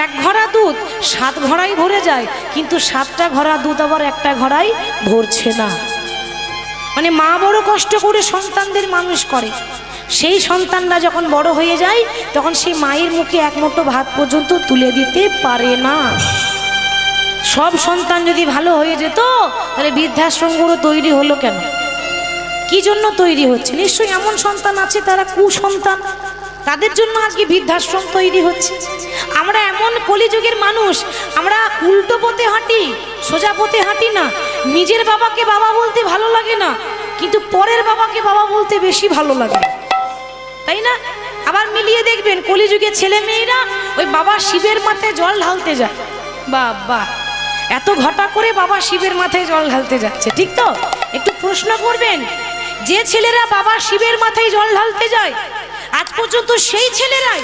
এক ঘড়া দুধ 7 ঘড়াই ভরে যায়, কিন্তু 7টা ঘড়া দুধ আবার একটা ঘড়াই ভরছে না। মানে মা বড় কষ্ট করে সন্তানদের মানুষ করে, সেই সন্তানরা যখন বড় হয়ে যায় তখন সেই মায়ের মুখে এক মুঠো ভাত পর্যন্ত তুলে দিতে পারে না। সব সন্তান যদি ভালো হয়ে যেত তাহলে বৃদ্ধাশ্রমগুলো তৈরি হলো কেন? কি জন্য তৈরি হচ্ছে? নিশ্চয়ই এমন সন্তান আছে তারা কুসন্তান, তাদের জন্য আজকে বৃদ্ধাশ্রম তৈরি হচ্ছে। আমরা এমন কলিযুগের মানুষ, আমরা উল্টো পথে হাঁটি, সোজা পথে হাঁটি না। নিজের বাবাকে বাবা বলতে ভালো লাগে না, কিন্তু পরের বাবাকে বাবা বলতে বেশি ভালো লাগে, তাই না? আবার মিলিয়ে দেখবেন কলিযুগের ছেলে মেয়েরা ওই বাবা শিবের মাথায় জল ঢালতে যায়। বাবা, এত ঘটা করে বাবা শিবের মাথায় জল ঢালতে যাচ্ছে, ঠিক তো? একটু প্রশ্ন করবেন, যে ছেলেরা বাবা শিবের মাথায় জল ঢালতে যায় আজ পর্যন্ত সেই ছেলেরাই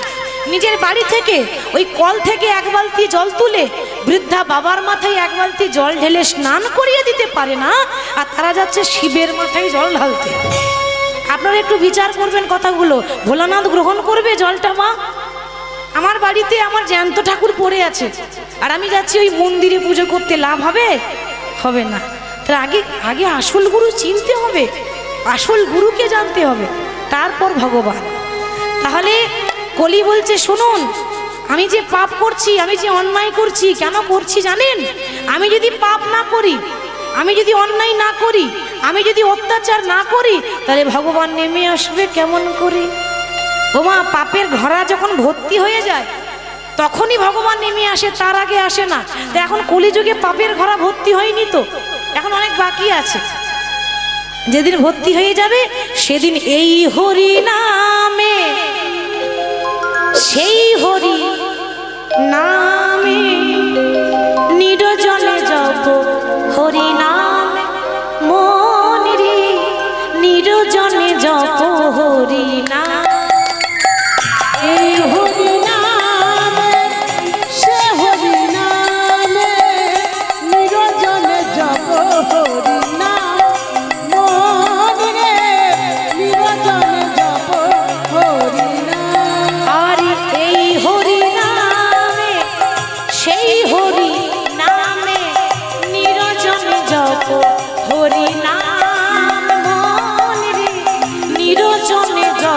নিজের বাড়ি থেকে ওই কল থেকে 1 বালতি জল তুলে বৃদ্ধা বাবার মাথায় 1 বালতি জল ঢেলে স্নান করিয়ে দিতে পারে না, আর তারা যাচ্ছে শিবের মাথায় জল ঢালতে। আপনারা একটু বিচার করবেন কথাগুলো। ভোলানাথ গ্রহণ করবে জলটা? মা, আমার বাড়িতে আমার জ্যান্ত ঠাকুর পড়ে আছে আর আমি যাচ্ছি ওই মন্দিরে পুজো করতে, লাভ হবে? হবে না। তার আগে আসল গুরু চিনতে হবে, আসল গুরুকে জানতে হবে, তারপর ভগবান। তাহলে কলি বলছে, শুনুন, আমি যে পাপ করছি, আমি যে অন্যায় করছি, কেন করছি জানেন? আমি যদি পাপ না করি, আমি যদি অন্যায় না করি, আমি যদি অত্যাচার না করি, তাহলে ভগবান নেমে আসবে কেমন করে? ও মা, পাপের ঘড়া যখন ভর্তি হয়ে যায় তখনই ভগবান নেমে আসে, তার আগে আসে না। তো এখন কলিযুগে পাপের ঘড়া ভর্তি হয়নি, তো এখন অনেক বাকি আছে। যেদিন ভর্তি হয়ে যাবে সেদিন এই হরি নামে, সেই হরি নামে নিরজনে জপ হরি নামে মন রে, নিরজনে জপ হরি নাম। এই হরি নামে, সে হরি নামে নিরজনে জপ হরি নাম মন রে, নিরজনে জপ হরি নাম। আর এই হরি নামে, সেই হরি নামে নিরজনে জপ হরি নাম মন রে, নিরজনে জপ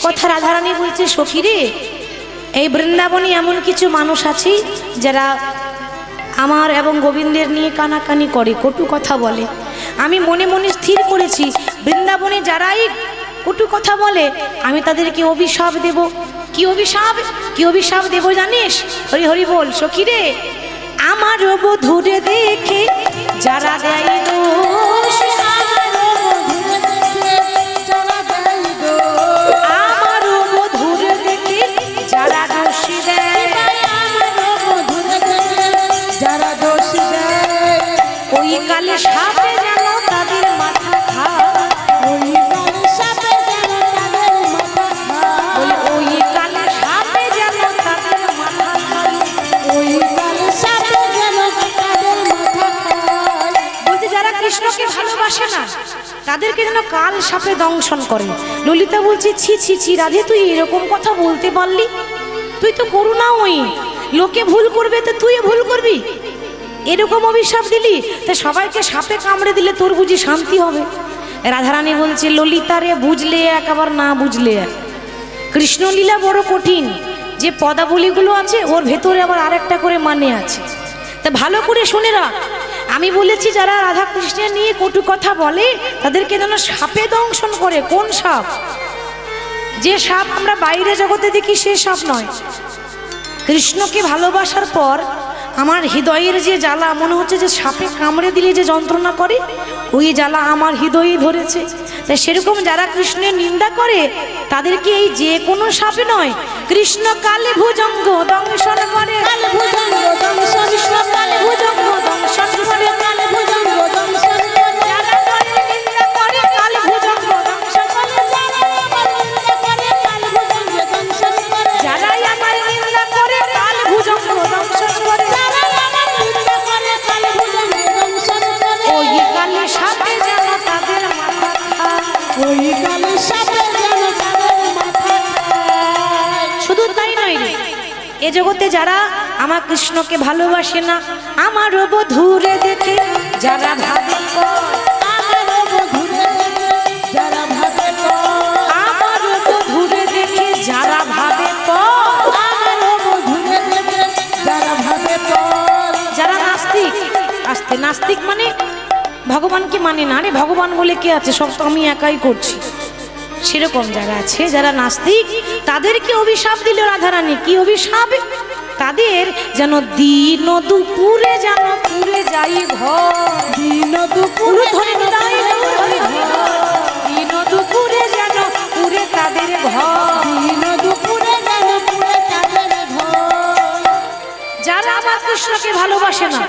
কথা রাধারানী বলছে, সখী রে, এই বৃন্দাবনে এমন কিছু মানুষ আছে যারা আমার এবং গোবিন্দের নিয়ে কানাকানি করে, কটু কথা বলে। আমি মনে মনে স্থির করেছি, বৃন্দাবনে যারাই কটু কথা বলে আমি তাদেরকে অভিশাপ দেব। কি অভিশাপ? কি অভিশাপ দেব জানিস? হরি হরি বল। সখী রে, আমার বধূরে দেখে যারা দেয় দোষ, আমার বধূরে দেখে যারা দোষ দেয়, যারা দোষ দেয়, ওই কালে সাপে যেন তাদের মাথা খায়, ওই কালে সাপে যেন তাদের মাথা খায়, ওই কালে সাপে যেন তাদের মাথা খায়, ওই কালে সাপে যেন তাদের মাথা খায়। বলছে যারা কৃষ্ণকে ভালোবাসে না তাদেরকে যেন কাল সাপে দংশন করে। ললিতা বলছে, ছি ছি ছি রাধে, তুই এরকম কথা বলতে পারলি? তুই তো করুণাময়ী, লোকে ভুল করবে তো তুইও ভুল করবি, এরকম অভিশাপ দিলি, তা সবাইকে সাপে কামড়ে দিলে তোর বুঝি শান্তি হবে? রাধারানী বলছে, ললিতা রে, বুঝলে এক আবার না বুঝলে এক। কৃষ্ণলীলা বড় কঠিন, যে পদাবলীগুলো আছে ওর ভেতরে আবার আরেকটা করে মানে আছে। তা ভালো করে শুনে রাখ, আমি বলেছি যারা রাধা কৃষ্ণের নিয়ে কটু কথা বলে তাদেরকে যেন সাপে দংশন করে। কোন সাপ? যে সাপ আমরা বাইরে জগতে দেখি সে সাপ নয়। কৃষ্ণকে ভালোবাসার পর আমার হৃদয়ের যে জ্বালা, মনে হচ্ছে যে সাপে কামড়ে দিলে যে যন্ত্রণা করে, ওই জ্বালা আমার হৃদয়ে ধরেছে। তাই সেরকম যারা কৃষ্ণের নিন্দা করে তাদেরকে এই যে কোনো সাপে নয়, কৃষ্ণ কালে ভুজঙ্গ দংশন করে, কালে ভুজঙ্গ দংশন কৃষ্ণ কালে ভুজঙ্গ দংশন করে, কালে ভুজঙ্গ দংশন করে, যারা করে নিন্দা করে কালে ভুজঙ্গ দংশন করে, যারা আমার নিন্দা করে কালে ভুজঙ্গ দংশন করে, যারাই আমার নিন্দা করে কালে ভুজঙ্গ দংশন করে, ওই কালে সাপে যেন তাদের মাথা খায়, ওই কালে সাপে যেন তাদের মাথা খায়। শুধু তাই নয় রে, এ জগতে যারা আমার কৃষ্ণকে ভালোবাসে না, আমার বধূরে দেখে যারা ভাবে আমার বধূরে দেখে যারা ভাবে আমার বধূরে দেখে যারা ভাবে আমার বধূরে দেখে যারা ভাবে যারা নাস্তিক, আস্তে নাস্তিক মানে ভগবানকে মানে না রে, ভগবান বলে কে আছে, সব তো আমি একাই করছি, সেরকম যারা আছে যারা নাস্তিক তাদেরকে অভিশাপ দিল রাধারানী। কি অভিশাপ? তাদের যেন দিন দুপুরে যেন পুরে যাই ঘর, দিন দুপুর ধরে নিতাই দিন দুপুরে যেন পুরে তাদের ঘর, দিন দুপুরে যেন পুরে তাদের ঘর। যারা আমার কৃষ্ণকে ভালোবাসে না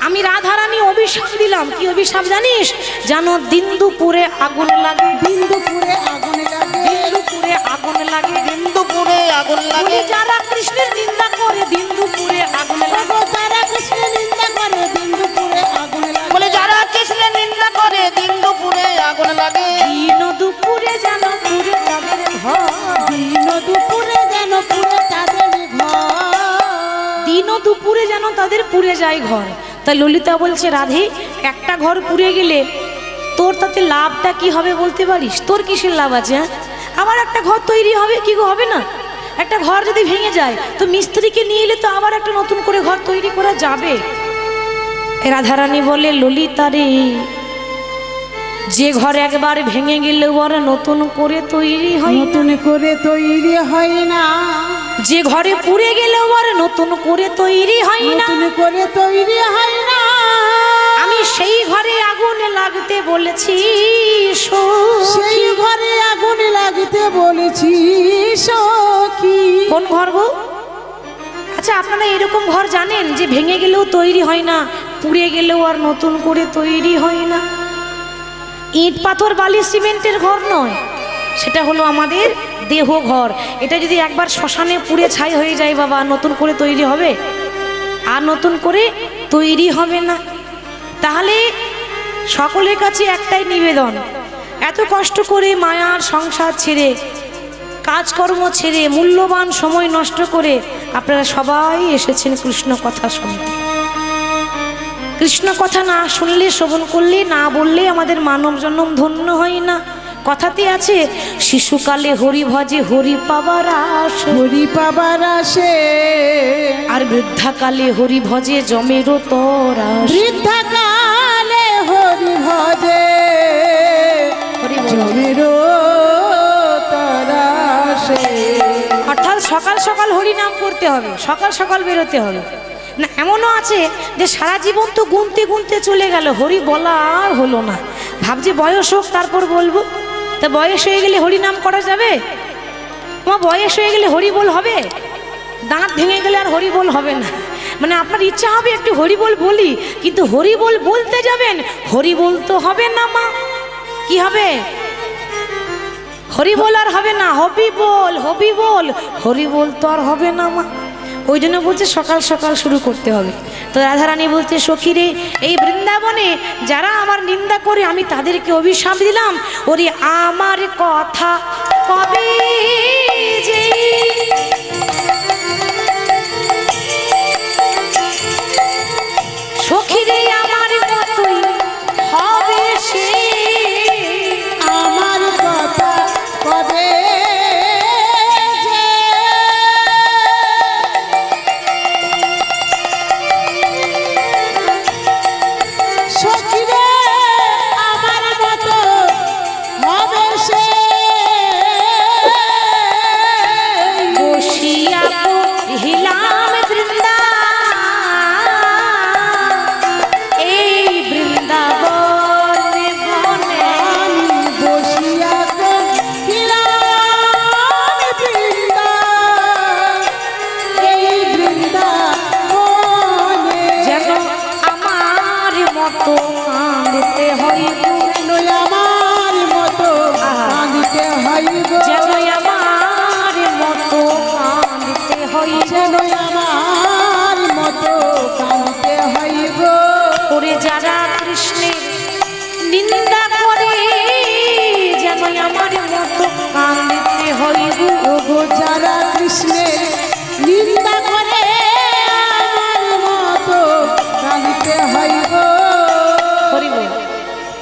আমি রাধারানী অভিশাপ দিলাম। কি অভিশাপ জানিস? যেন দিন দুপুরে আগুন লাগে, দিন দুপুরে আগুন লাগে, দিন দুপুরে আগুন লাগে, দিন দুপুরে আগুন লাগে। যারা কৃষ্ণের নিন্দা করে দিন দুপুরে আগুন লাগে, যারা কৃষ্ণের নিন্দা করে দিন দুপুরে আগুন লাগে, বলে যারা কৃষ্ণের নিন্দা করে দিন দুপুরে আগুন লাগে। দিন দুপুরে যেন পুরে তাদের ঘর, দিন দুপুরে যেন পুরে তাদের ঘর, দিন দুপুরে যেন তাদের পুড়ে যায় ঘর। তাই ললিতা বলছে, রাধে, একটা ঘর পুড়ে গেলে তোর তাতে লাভটা কি হবে বলতে পারিস? তোর কিসের লাভ আছে? আবার একটা ঘর তৈরি হবে, কি গো হবে না? একটা ঘর যদি ভেঙে যায় তো মিস্ত্রিকে নিয়ে এলে তো আবার একটা নতুন করে ঘর তৈরি করা যাবে। রাধারানী বলে, ললিতা রে, যে ঘর একবার ভেঙে গেলে ওর নতুন করে তৈরি হয় না, নতুন করে তৈরি হয় না, যে ঘরে পুড়ে গেলে ওর নতুন করে তৈরি হয় না, নতুন করে তৈরি হয় না। আমি সেই ঘরে আগুন লাগতে বলেছি সেই ঘরে আগুন লাগতে বলেছি সখী। কোন ঘর গো? আচ্ছা, আপনারা এরকম ঘর জানেন যে ভেঙে গেলেও তৈরি হয় না, পুড়ে গেলেও আর নতুন করে তৈরি হয় না? ইট পাথর বালি সিমেন্টের ঘর নয়, সেটা হলো আমাদের দেহ ঘর। এটা যদি একবার শ্মশানে পুড়ে ছাই হয়ে যায় বাবা, নতুন করে তৈরি হবে? আর নতুন করে তৈরি হবে না। তাহলে সকলের কাছে একটাই নিবেদন, এত কষ্ট করে মায়ার সংসার ছেড়ে, কাজকর্ম ছেড়ে, মূল্যবান সময় নষ্ট করে আপনারা সবাই এসেছেন কৃষ্ণ কথা শুনতে। কৃষ্ণ কথা না শুনলে, শ্রবণ করলে, না বললে আমাদের মানব জন্ম ধন্য হয় না। কথাতে আছে শিশুকালে হরি ভজে হরি পাবার আসে, হরি পাবার আসে, আর বৃদ্ধাকালে হরি ভজে জমেরও তরাস। বৃদ্ধাকালে হরি ভজে জমেরও তরাসে। অর্থাৎ সকাল সকাল হরি নাম করতে হবে, সকাল সকাল বেরোতে হবে না। এমনও আছে যে সারা জীবন তো গুনতে গুনতে চলে গেল, হরি বলা আর হলো না, ভাবছি বয়স হোক তারপর বলবো। তা বয়স হয়ে গেলে হরি নাম করা যাবে? তোমার বয়স হয়ে গেলে হরি বল হবে? দাঁত ভেঙে গেলে আর হরি বল হবে না। মানে আপনার ইচ্ছা হবে একটু হরি বল বলি, কিন্তু হরি বল বলতে যাবেন, হরি বল তো হবে না মা। কি হবে? হরি বল আর হবে না, হবি বল, হবি বল, হরি বল তো আর হবে না মা। ওই জন্য বলছে সকাল সকাল শুরু করতে হবে। তো রাধারানী বলছে সখী রে, এই বৃন্দাবনে যারা আমার নিন্দা করে আমি তাদেরকে অভিশাপ দিলাম, ওরে আমার কথা কবে যে সখী রে আমার মতই হবে সে, আমার কথা কবে যে সখী রে আমার মতো হবে সে, বসিয়া হিলাম বৃন্দা, এই বৃন্দাবনে বনে বসিয়া কহিলাম বৃন্দা, এই বৃন্দাবনে যেন আমার মতো কাঁদতে হইব, আমার মতো কাঁদিতে হইব, যেন আমার মতো কাঁদতে হইব, যেন আমার মতো কাঁদিতে হইব। ওরে যারা কৃষ্ণের নিন্দা করে যেন আমার মতো কাঁদতে হইব, ওগো যারা কৃষ্ণের নিন্দা করে আমার মতো কাঁদিতে হইব। হরি বল।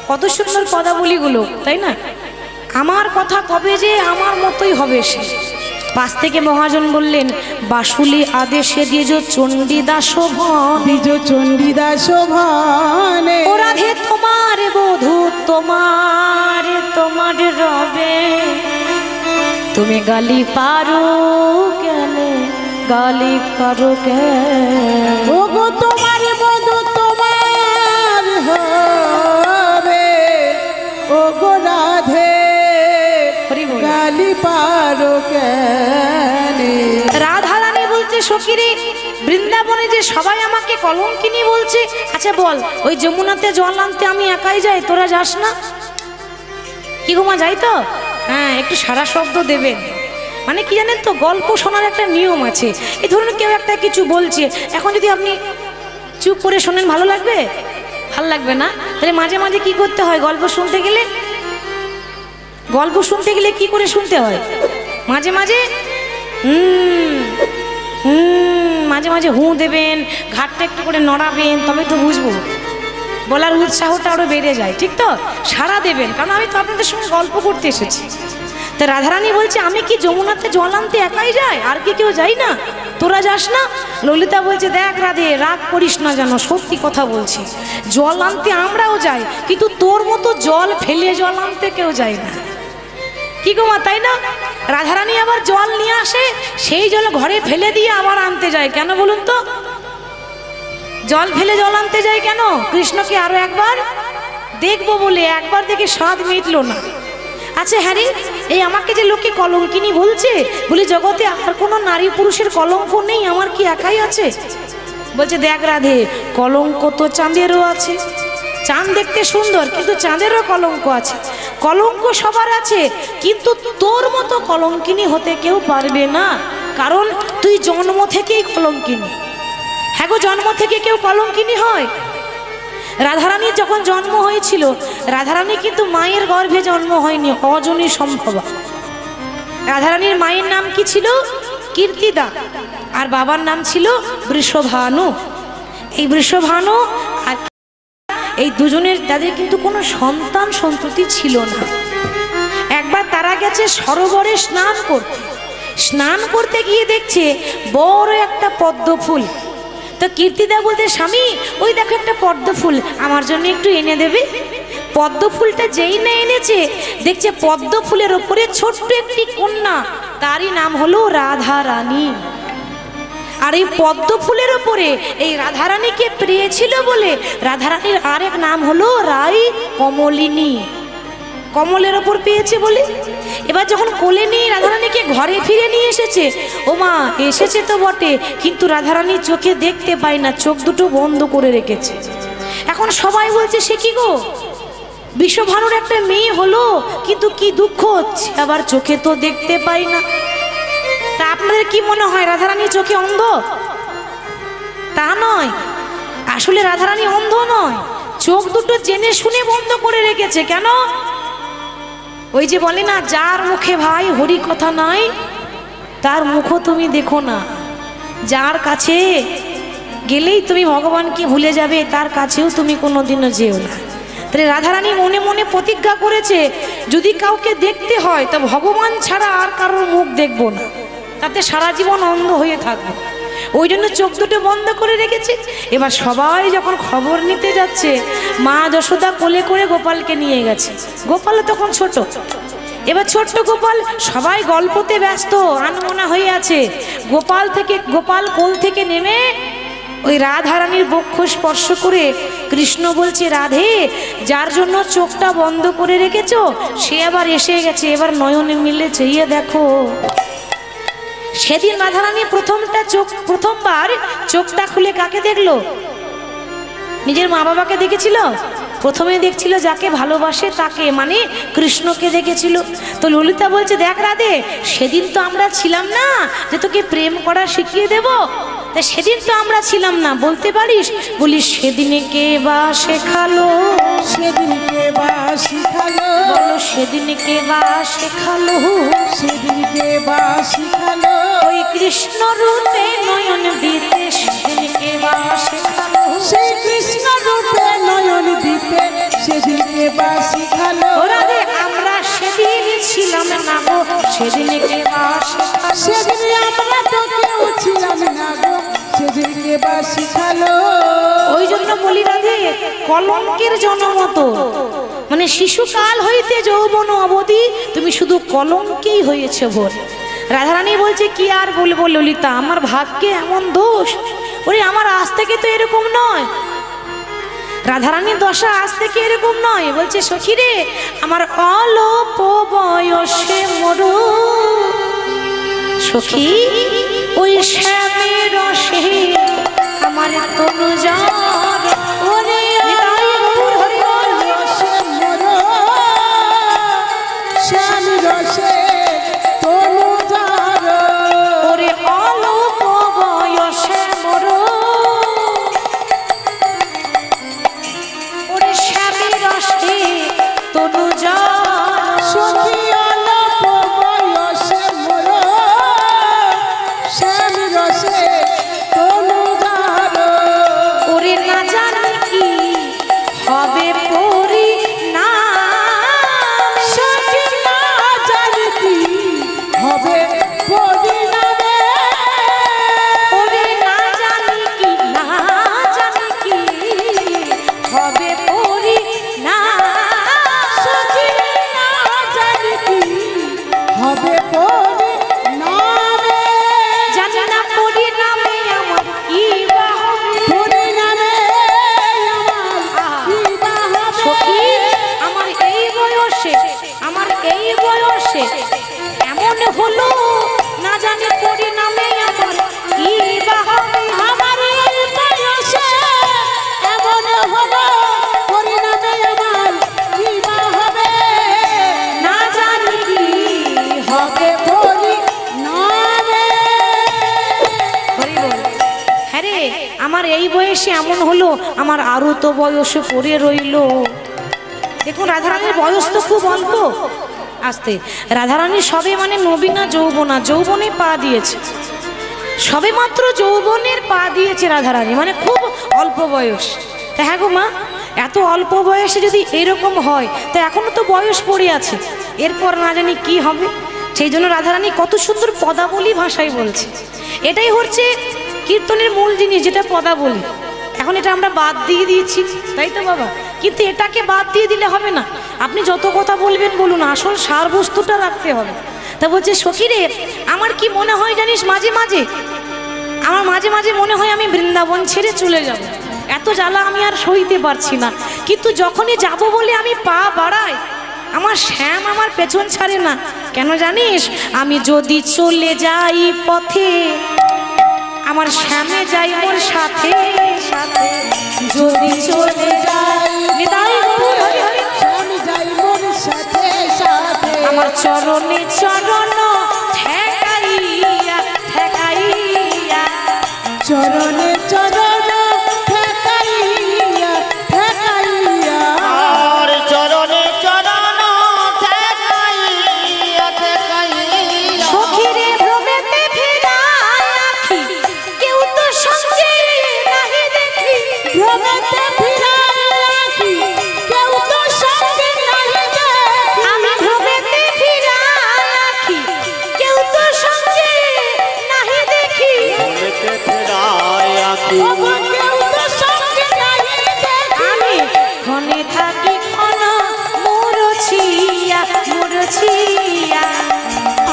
কত সুন্দর পদাবলীগুলো, তাই না? আমার কথা কবে যে আমার মতোই হবে সে। পাশ থেকে মহাজন বললেন বাসুলি আদেশে দিয়েছ চণ্ডীদাস ভন, বিজ চণ্ডীদাস ভানে ও রাধে তোমার বধূ তোমার তোমার রবে, তুমি গালি পারো কেন, গালি পারো কেন, ওগো তোমার বধূ তোমার হবে, ওগো রাধে হরি বল। গালি পারো কেনে। রাধারানী বলছে সখী রে, বৃন্দাবনে যে সবাই আমাকে কলঙ্কিনী বলছে, আচ্ছা বল ওই যমুনাতে জল আনতে আমি একাই যাই, তোরা যাস না? কি গোমা যাই তো? হ্যাঁ, একটু সারা শব্দ দেবেন। মানে কি জানেন তো, গল্প শোনার একটা নিয়ম আছে। এই ধরুন কেউ একটা কিছু বলছে, এখন যদি আপনি চুপ করে শোনেন ভালো লাগবে? ভালো লাগবে না। তাহলে মাঝে মাঝে কি করতে হয়? গল্প শুনতে গেলে কি করে শুনতে হয়? মাঝে মাঝে মাঝে মাঝে হু দেবেন, ঘাটটা একটু করে নড়াবেন, তবে তো বুঝবো, বলার উৎসাহটা আরো বেড়ে যায়। ঠিক তো? সারা দেবেন, কারণ আমি তো আপনাদের সঙ্গে গল্প করতে এসেছি। তা রাধারানী বলছে আমি কি যমুনাতে জল আনতে একাই যাই, আর কি কেউ যাই না? তোরা যাস না? ললিতা বলছে দেখ রাধে, রাগ করিস না, যেন সত্যি কথা বলছি, জল আনতে আমরাও যাই, কিন্তু তোর মতো জল ফেলে জল আনতে কেউ যায় না। কি গো মা, তাই না? রাধারানী আবার জল নিয়ে আসে, সেই জল ঘরে ফেলে দিয়ে আবার আনতে যায়, কেন বলুন তো? জল ফেলে জল আনতে যায় কেন? কৃষ্ণকে আরো একবার দেখবো বলে, একবার দেখে স্বাদ মিটলো না। আচ্ছা হ্যাঁ রে, এই আমাকে যে লোকে কলঙ্কিনী বলছে, বলি জগতে আর কোনো নারী পুরুষের কলঙ্ক নেই, আমার কি একাই আছে? বলছে দেখ রাধে, কলঙ্ক তো চাঁদেরও আছে, চাঁদ দেখতে সুন্দর, কিন্তু চাঁদেরও কলঙ্ক আছে। কলঙ্ক সবার আছে, কিন্তু তোর মতো কলঙ্কিনী হতে কেউ পারবে না, কারণ তুই জন্ম থেকেই কলঙ্কিনী। হ্যাঁ গো, জন্ম থেকে কেউ কলঙ্কিনী হয়? রাধারানীর যখন জন্ম হয়েছিল, রাধারানী কিন্তু মায়ের গর্ভে জন্ম হয়নি, অজনী সম্ভবা। রাধারানীর মায়ের নাম কি ছিল? কীর্তিদা, আর বাবার নাম ছিল বৃষভানু। এই বৃষভানু আর এই দুজনের, তাদের কিন্তু কোনো সন্তান সন্ততি ছিল না। একবার তারা গেছে সরোবরে স্নান করতে। স্নান করতে গিয়ে দেখছে বড় একটা পদ্ম ফুল। তো কীর্তিদা বলতে, স্বামী ওই দেখো একটা পদ্ম ফুল, আমার জন্য একটু এনে দেবে? পদ্ম ফুলটা যেই না এনেছে, দেখছে পদ্ম ফুলের ওপরে ছোট্ট একটি কন্যা, তারই নাম হলো রাধা রানী। আর এই পদ্ম ফুলের ওপরে এই রাধারানীকে পেয়েছিল বলে রাধারানীর আরেক নাম হলো রাই কমলিনী। কমলের ওপর পেয়েছে বলে এবার যখন কোলে নিয়ে রাধারানীকে ঘরে ফিরে নিয়ে এসেছে, ও মা এসেছে তো বটে, কিন্তু রাধারানী চোখে দেখতে পায় না, চোখ দুটো বন্ধ করে রেখেছে। এখন সবাই বলছে, সে কি গো, বিশ্বভানুর একটা মেয়ে হলো, কিন্তু কি দুঃখ হচ্ছে, আবার চোখে তো দেখতে পাই না। তা আপনাদের কি মনে হয় রাধারানী চোখে অন্ধ? তা নয়, আসলে রাধারানী অন্ধ নয়, চোখ দুটো জেনে শুনে বন্ধ করে রেখেছে। কেন? ওই যে বলে না, যার মুখে ভাই হরি কথা নাই তার মুখও তুমি দেখো না। যার কাছে গেলেই তুমি ভগবানকে ভুলে যাবে, তার কাছেও তুমি কোনোদিনও যেও না। তাহলে রাধারানী মনে মনে প্রতিজ্ঞা করেছে, যদি কাউকে দেখতে হয় তো ভগবান ছাড়া আর কারোর মুখ দেখবো না, তাতে সারা জীবন অন্ধ হয়ে থাকবো। ওই জন্য চোখ দুটো বন্ধ করে রেখেছে। এবার সবাই যখন খবর নিতে যাচ্ছে, মা যশোদা কোলে করে গোপালকে নিয়ে গেছে। গোপাল তখন ছোট। এবার ছোট্ট গোপাল, সবাই গল্পতে ব্যস্ত, আনমনা হয়ে আছে। গোপাল কোল থেকে নেমে ওই রাধারানীর বক্ষ স্পর্শ করে কৃষ্ণ বলছে, রাধে, যার জন্য চোখটা বন্ধ করে রেখেছো সে আবার এসে গেছে, এবার নয়নে মিলেছে, ইয়ে দেখো। সেদিন রাধারানী প্রথমবার চোখটা খুলে কাকে দেখলো? নিজের মা বাবাকে দেখেছিল? প্রথমে দেখছিল যাকে ভালোবাসে তাকে, মানে কৃষ্ণকে দেখেছিল। তো ললিতা বলছে, দেখ রাধে, সেদিন তো আমরা ছিলাম না যে তোকে প্রেম করা শিখিয়ে দেব, তা সেদিন তো আমরা ছিলাম না, বলতে পারিস? বলি, সেদিনে কে বা শেখালো, সেদিনকে বা শিখালো, বলো সেদিনে কে বা শেখালো, সেদিনকে বা শিখালো, ওই কৃষ্ণ রূপে নয়ন দিতে সেদিনকে বা শেখালো, সেই কৃষ্ণ রূপে নয়ন দিতে সেদিনকে বা শিখালো। ওরা রে আমরা সেদিন ছিলাম না গো, সেদিনকে বা শেখালো, সেদিন আমরা তো কেউ ছিলাম না গো, সেদিনকে বা শিখালো। ওই জন্য বলি রাধে, কলঙ্কের জন্ম তো, মানে শিশুকাল হইতে যৌবন অবধি তুমি শুধু কলঙ্কেই হয়েছে ভোর। রাধারানী বলছে, কি আর বলবো ললিতা, আমার ভাগ্যে এমন দোষ। ওরে আমার আজ থেকে তো এরকম নয়, রাধারানীর দশা আজ থেকে এরকম নয়। বলছে, সখী রে, আমার অল্প বয়সে মরু সখী, ওই শ্যামের রসে আমার তনু জ্বর, ওরে রসে মরো, শ্যাম রসে তনু জ্বর, ওরে অল্প বয়সে মরু, ওরে শ্যামের রসে তনু জ্বর, সখী অল্প বয়সে মরো, শ্যাম রসে তনু জ্বর, ওরে না জানি কি হবে পরি না, সখী না জানি কি হবে পরিণামে, ওরে না জানি কি, না জানি কি হবে পরি না, সখী না জানি কি হবে পরিণামে, জানি না পরি নামে আমার কি বা হবে। পরিণামে আমার কি বা হবে। সখী, আমার এই বয়সে এমন হলো, না জানি পরিণামে আমার কি বা হবে। আমার এই বয়সে এমন হলো, পরিণামে আমার কি বা হবে। না জানি কি হবে। পরিণামে হরি বল। হ্যাঁ রে, আমার এই বয়সে এমন হলো, আমার আরো তো বয়সে পড়ে রইল। দেখুন রাধারানীর বয়স তো খুব অল্প। আসতে রাধারানী সবে মানে নবীনা যৌবনা, যৌবনে পা দিয়েছে, সবে মাত্র যৌবনের পা দিয়েছে রাধারানী, মানে খুব অল্প বয়স। তা হ্যাঁ গো মা, এত অল্প বয়সে যদি এরকম হয়, তা এখনো তো বয়স পড়ে আছে, এরপর না জানি কি হবে। সেই জন্য রাধারানী কত সুন্দর পদাবলী ভাষায় বলছে। এটাই হচ্ছে কীর্তনের মূল জিনিস, যেটা পদাবলী। এখন এটা আমরা বাদ দিয়ে দিয়েছি, তাই তো বাবা? কিন্তু এটাকে বাদ দিয়ে দিলে হবে না। আপনি যত কথা বলবেন বলুন, আসল সার বস্তুটা রাখতে হবে। তা বলছে সখী রে, আমার কি মনে হয় জানিস, মাঝে মাঝে আমার মাঝে মাঝে মনে হয় আমি বৃন্দাবন ছেড়ে চলে যাব। এত জ্বালা আমি আর সইতে পারছি না। কিন্তু যখনই যাব বলে আমি পা বাড়াই, আমার শ্যাম আমার পেছন ছাড়ে না। কেন জানিস? আমি যদি চলে যাই পথে, আমার শ্যামে যাই মোর সাথে সাথে। যদি চলে যাই নিতাই গৌর হরি হরি, আমি যাই মোর সাথে সাথে, আমার চরণে চরণ ঠেকাইয়া ঠেকাইয়া, চরণে চরণ ঠেকাইয়া ঠেকাইয়া, আর চরণে চরণ ঠেকাইয়া ঠেকাইয়া। সখীরে ভ্রমেতে ফিরায় আখি, কেউ তো সঙ্গে নাহি দেখি। ভ্রমেতে ফিরাই রাখি, কেউ তো সঙ্গে নাই দেখি। আমি ভ্রমেতে ফিরায় আখি, কেউ তো সঙ্গে নাহি দেখি। ভ্রমেতে ফেরায় আঁখি, ওগো কেউ তো সঙ্গে নাই দেখি। আমি ক্ষণে থাকি ক্ষণ মুরছিয়া মুরছিয়া,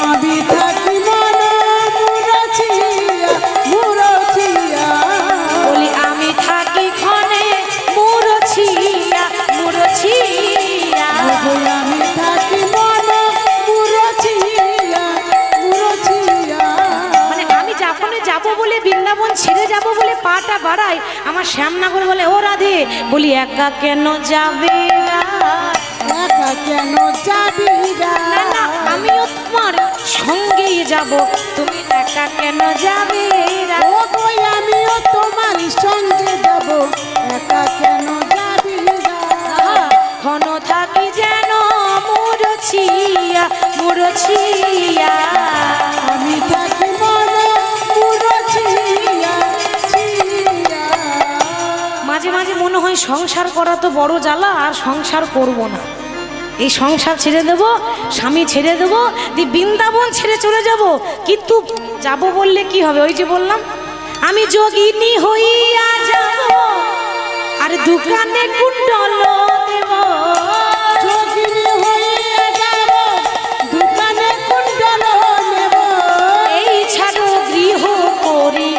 আমি থাকি মন মুরছিয়া মুরছিয়া, বলি আমি থাকি ক্ষণে মুরছিয়া মুরছিয়া। ওগো আমি থাকি মন মুরছিয়া মুরছিয়া। মানে আমি যখনই যাব বলে বৃন্দাবন ছেড়ে যাব বলে পাটা বাড়াই, আমার শ্যামনগর বলে ও রাধে, বলি একা কেন যাবে না? একা কেন যাবি না না, আমিও তোমার সঙ্গেই যাব, তুমি একা কেন যাবে না? ওগো আমিও তোমার সঙ্গে যাব, একা কেন যাবি আহা, ক্ষণ থাকি যেন মুরছিয়া মুরছিয়া। আমি থাকি মন মুরছিয়া ছিয়া। মাঝে মাঝে মনে হয় সংসার করা তো বড় জ্বালা, আর সংসার করব না। এই সংসার ছেড়ে দেব, স্বামী ছেড়ে দেব, দিয়ে বৃন্দাবন ছেড়ে চলে যাব। কিন্তু যাব বললে কি হবে? ওই যে বললাম, আমি যোগিনী হইয়া যাব, আর দোকানে কুণ্ডল দেব। যোগিনী হইয়া যাব, দোকানে কুণ্ডল নেব। এই ছাড়ো গৃহ করি,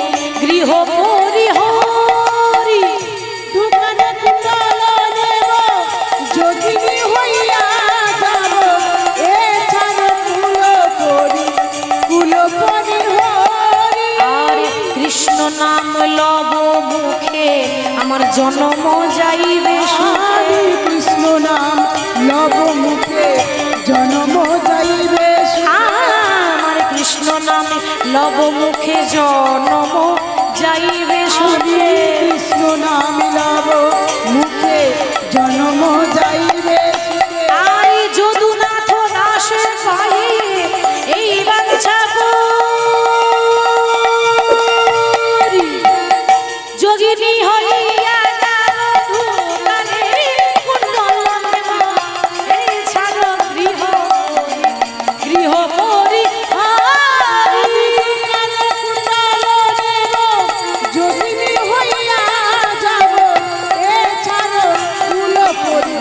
গৃহ করি হরি। দোকানে কুণ্ডল নেব, যোগিনী হইয়া যাব। এছাড়া কুল পরি হরি। আর কৃষ্ণ নাম লব মুখে, আমার জন্ম যাইবে হরি কৃষ্ণ নাম লব মুখে, জনম যাইবে আমার কৃষ্ণ নাম লব মুখে, জন্ম যাইবে হরি সুখে। কৃষ্ণ নাম লব মুখে, জনম যাইবে সুখে। আই যদুনাথ দাস পাই এই বাঞ্ছা করি, যোগিনী হইয়া যাব দোকানে কুণ্ডল নেব। এই ছাড়ো গৃহ গৃহ করি হরি। যোগিনী হইয়া যাব, এছাড়া কুল পরি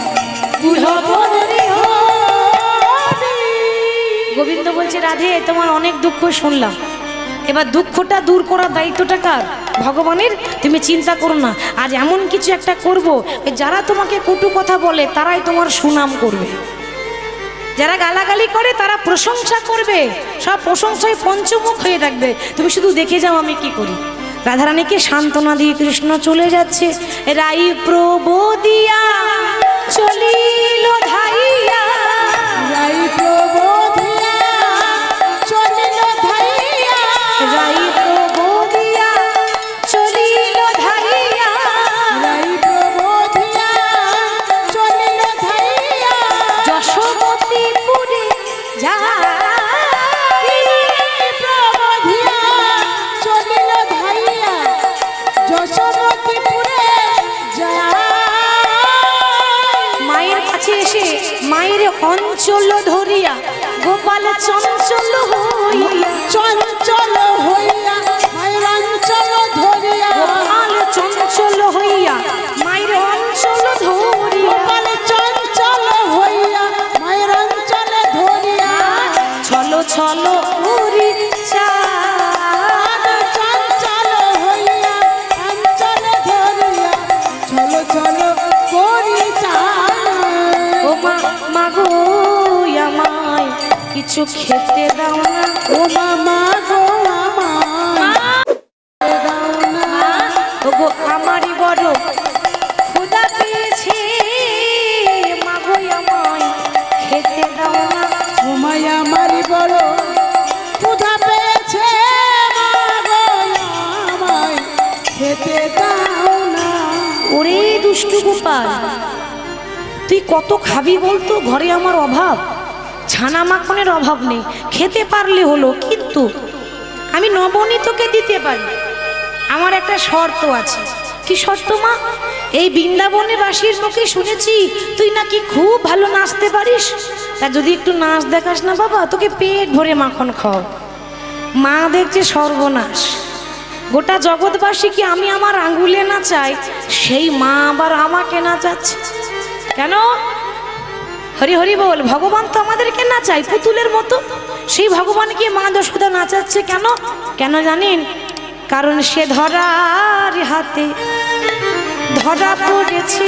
গৃহ করি হরি। গোবিন্দ বলছে, রাধে তোমার অনেক দুঃখ শুনলাম, এবার দুঃখটা দূর করার দায়িত্বটা কার? ভগবানের। তুমি চিন্তা করো না, আজ এমন কিছু একটা করব, যারা তোমাকে কটু কথা বলে তারাই তোমার সুনাম করবে, যারা গালাগালি করে তারা প্রশংসা করবে, সব প্রশংসায় পঞ্চমুখ হয়ে থাকবে। তুমি শুধু দেখে যাও আমি কি করি। রাধারানীকে সান্ত্বনা দিয়ে কৃষ্ণ চলে যাচ্ছে। রাই প্রবোদিয়া চলিল ধাইয়া, রাই প্রবোধিয়া চলিল ধাইয়া, রাই প্রবোদিয়া চলিল ধাইয়া, রাই প্রবোধিয়া চলিল ধাইয়া, যশোমতীপুরে যাই। প্রবোধিয়া চলিল ধাইয়া, যশোমতীপুরে যায়। মায়ের কাছে এসে মায়ের অঞ্চল ধরিয়া গোপাল চঞ্চল হইয়া চঞ্চল হইয়া মায়ের অঞ্চল ধরিয়া গোপাল চঞ্চল হইয়া মায়ের অঞ্চল ধরিয়া গোপাল চঞ্চল হইয়া মায়ের অঞ্চল ধরিয়া ছলো ছলো করি চাঁদ চঞ্চল হইয়া অঞ্চল ধরিয়া চলো চলো করি ও মা মাগো আমায় কিছু খেতে দাও না ও মামা গো আমার ওগো আমারই বড় ক্ষুধা পেয়েছে মাগো আমায় খেতে দাও না ও মায়া আমারই বড় ক্ষুধা পেয়েছে মাগো আমায় খেতে দাও না। ওরে দুষ্টু গোপাল তুই কত খাবি বলতো, ঘরে আমার অভাব, ছানা মাখনের অভাব নেই, খেতে পারলে হলো, কিন্তু আমি নবনী তোকে দিতে পারি, আমার একটা শর্ত আছে। কি শর্ত মা? এই বৃন্দাবনের বাসীর মুখে শুনেছি তুই নাকি খুব ভালো নাচতে পারিস, তা যদি একটু নাচ দেখাস না বাবা, তোকে পেট ভরে মাখন খাও। মা দেখছে সর্বনাশ, গোটা জগৎবাসী কি আমি আমার আঙ্গুলে নাচাই, সেই মা আবার আমাকে নাচাচ্ছে কেন? হরি হরি বল, ভগবান তো আমাদেরকে নাচায় পুতুলের মতো, সেই ভগবানকে মা যশোদা নাচাচ্ছে কেন? কেন জানেন? কারণ সে ধরার হাতে ধরা পড়েছে,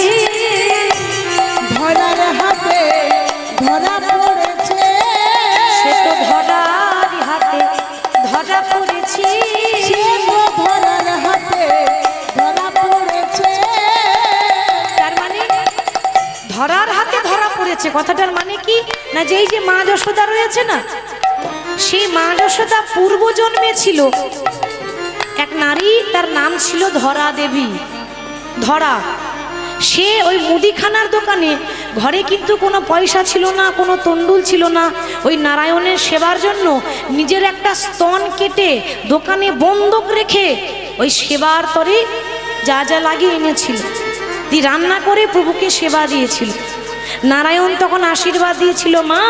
ধরার হাতে ধরা পড়েছে, সে তো ধরার হাতে ধরা পড়েছে, সে তো ধরার হাতে ধরা পড়েছে। তার মানে ধরার হাতে ধরা পড়েছে কথাটার মানে কি না, যেই যে মা যশোদা রয়েছে না, সেই মা যশোদা পূর্ব জন্মে ছিল এক নারী, তার নাম ছিল ধরা দেবী। ধরা, সে ওই মুদিখানার দোকানে, ঘরে কিন্তু কোনো পয়সা ছিল না, কোনো তন্ডুল ছিল না, ওই নারায়ণের সেবার জন্য নিজের একটা স্তন কেটে দোকানে বন্ধক রেখে ওই সেবার তরে যা যা লাগিয়ে এনেছিল, দিয়ে রান্না করে প্রভুকে সেবা দিয়েছিল। নারায়ণ তখন আশীর্বাদ দিয়েছিল, মা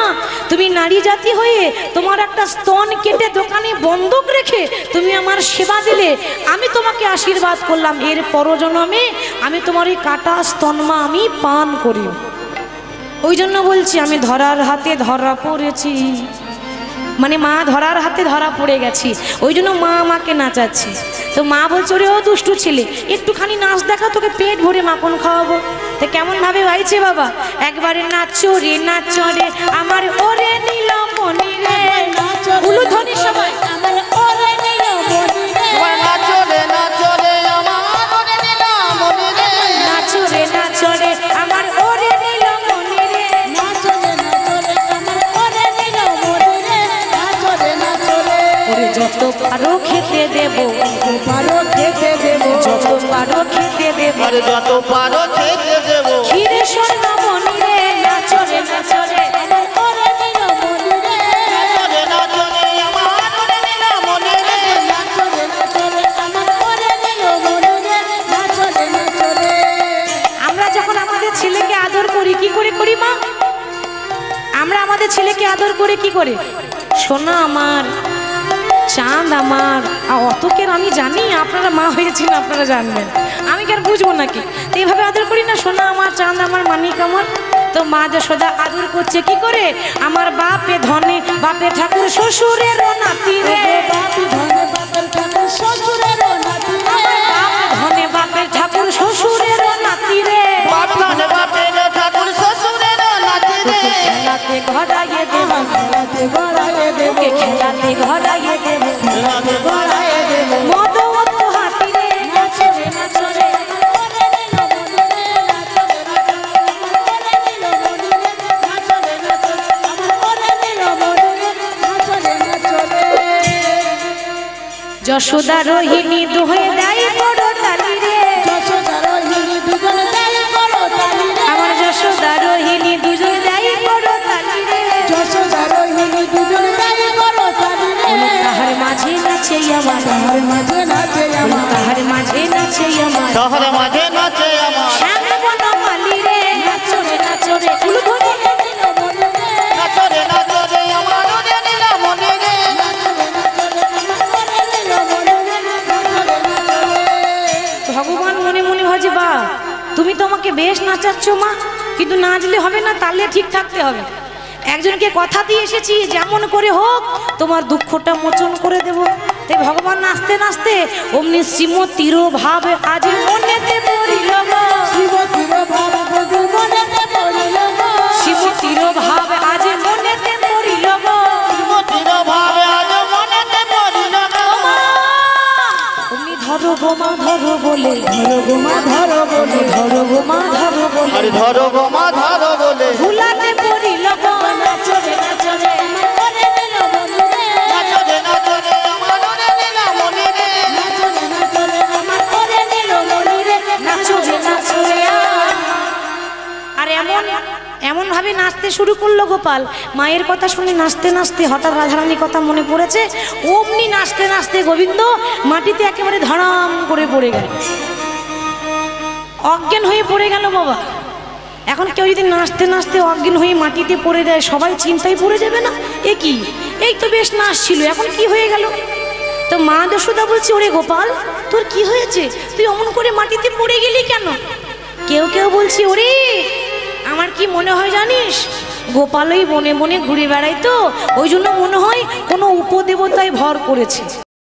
তুমি নারী জাতি হয়ে তোমার একটা স্তন কেটে দোকানে বন্ধক রেখে তুমি আমার সেবা দিলে, আমি তোমাকে আশীর্বাদ করলাম, এর পরজন্মে আমি তোমার এই কাটা স্তন মা আমি পান করি। ওই জন্য বলছি আমি ধরার হাতে ধরা পড়েছি, মানে মা ধরার হাতে ধরা পড়ে গেছি, ওই জন্য মা আমাকে নাচাচ্ছে। তো মা বলছে, ওরে ও দুষ্টু ছেলে, একটুখানি নাচ দেখা, তোকে পেট ভরে মাখন খাওয়াবো। তো কেমন ভাবে গাইছে বাবা, একবারে নাচো রে নাচো রে আমার ওরে নীলমণি রে, উলুধ্বনি সবাই, আমার ওরে নীলমণি রে, নাচো রে নাচো রে আমার ওরে নীলমণি রে, নাচো রে নাচো রে আমার ওরে নীলমণি রে, নাচো রে নাচো রে আমার ওরে নীলমণি রে, নাচো রে নাচো রে। ওরে যত পারো খেতে দেবো, পারো খেতে দেবো, যত পারো খেতে দেবো, আর যত পারো খেতে দেবো, ক্ষীরে স্বর্ণমণি রে, নাচো রে নাচো রে আমার ওরে নীলমণি রে, নাচো রে নাচো রে আমার ওরে নীলমণি রে, নাচো রে নাচো রে আমার ওরে নীলমণি রে, নাচো রে নাচো রে। আমরা যখন আমাদের ছেলেকে আদর করি, কি করে করি মা? আমরা আমাদের ছেলেকে আদর করে কি করে, সোনা আমার, চাঁদ আমার, আর অতকের আমি জানি, আপনারা মা হয়েছেন আপনারা জানবেন, আমি কেন বুঝবো নাকি? তো এইভাবে আদর করি না, সোনা আমার, চাঁদ আমার, মানিক আমার। তো মা যশোদা আদর করছে কি করে, আমার বাপে ধনে বাপে ঠাকুর শ্বশুরের নাতি রে, বাপি ধনে বাপের ঠাকুর শ্বশুরের নাতি রে, বাপ ধনে বাপে ঠাকুর শ্বশুরের নাতি রে, বাপ ধনে বাপের ঠাকুর শ্বশুরের নাতি রে, খেলাতে ঘরাইয়ে দেব, খেলাতে গড়াইয়ে দেবো, খেলাতে ঘরাইয়ে দেব, খেলাতে গড়াইয়ে দেবো, মদত হাতি রে, নাচো রে নাচো রে আমার ওরে নীলমণি রে, নাচো রে নাচো রে আমার ওরে নীলমণি রে, নাচো রে নাচো রে আমার ওরে নীলমণি রে, নাচো রে নাচো রে। যশোদা রোহিণী দোহে দেয় বড় তালি রে, যশোদা রোহিণী দুজন দেয় বড় তালি রে, আমার যশোদা রোহিণী দুজন দেয় বড় তালি রে, যশোদা রোহিণী দুজন দেয় বড় তালি রে, তাহার মাঝে নাচে আমার, তাহার মাঝে নাচে আমার, তাহার মাঝে নাচে আমার, শহর মাঝে নাচে আমার, শ্যাম বনমালী রে, নাচো রে নাচো রে, উলুধ্বনি, নীলমণি রে, নাচো রে নাচো রে ভগবান মনে মনে ভাবে, বা তুমি তো আমাকে বেশ নাচাচ্ছ মা, কিন্তু নাচলে হবে না, তাহলে ঠিক থাকতে হবে। একজনকে কথা দিয়ে এসেছি যেমন করে হোক তোমার দুঃখটা মোচন করে দেব। তাই ভগবান নাচতে নাচতে অমনি শ্রীমতীর ভাব আজ মনেতে পড়িল গো, শ্রীমতীর ভাব বধূ মনেতে পড়িল গো, শ্রীমতীর ভাব আজ মনেতে পড়িল গো, শ্রীমতীর ভাবে আজ মনেতে পড়িল গো। অমনি ধরো গো মা ধরো বলে, ধরো গো মা ধরো বলে, ধরো গো মা ধরো বলে, আরে ধরো গো মা ধরো বলে, ভুলাতে পড়িল গো, নাচো রে নাচো রে আমার মনে নিল বধূ রে, নাচো রে নাচো রে আমার মনে নিল মনে রে, নাচো রে নাচো রে আমার মনে নিল মনে রে, নাচো রে নাচো রে। আর এমন ভাবে নাচতে শুরু করলো গোপাল। মায়ের কথা শুনে নাচতে নাচতে হঠাৎ রাধারানীর কথা মনে পড়েছে। অমনি নাচতে নাচতে গোবিন্দ মাটিতে একেবারে ধড়াম করে পড়ে গেল, অজ্ঞান হয়ে পড়ে গেল বাবা। এখন কেউ যদি নাচতে নাচতে অজ্ঞান হয়ে মাটিতে পড়ে যায়, সবাই চিন্তায় পড়ে যাবে না, এ কি, এই তো বেশ নাচছিল, এখন কি হয়ে গেল? তো মা যশোদা বলছে, ওরে গোপাল তোর কি হয়েছে, তুই অমন করে মাটিতে পড়ে গেলি কেন? কেউ কেউ বলছে, ওরে আমার কি মনে হয় জানিস, গোপাল ওই বনে বনে ঘুরে বেড়াই তো, ওই জন্য মনে হয় কোনো উপদেবতায় ভর করেছে।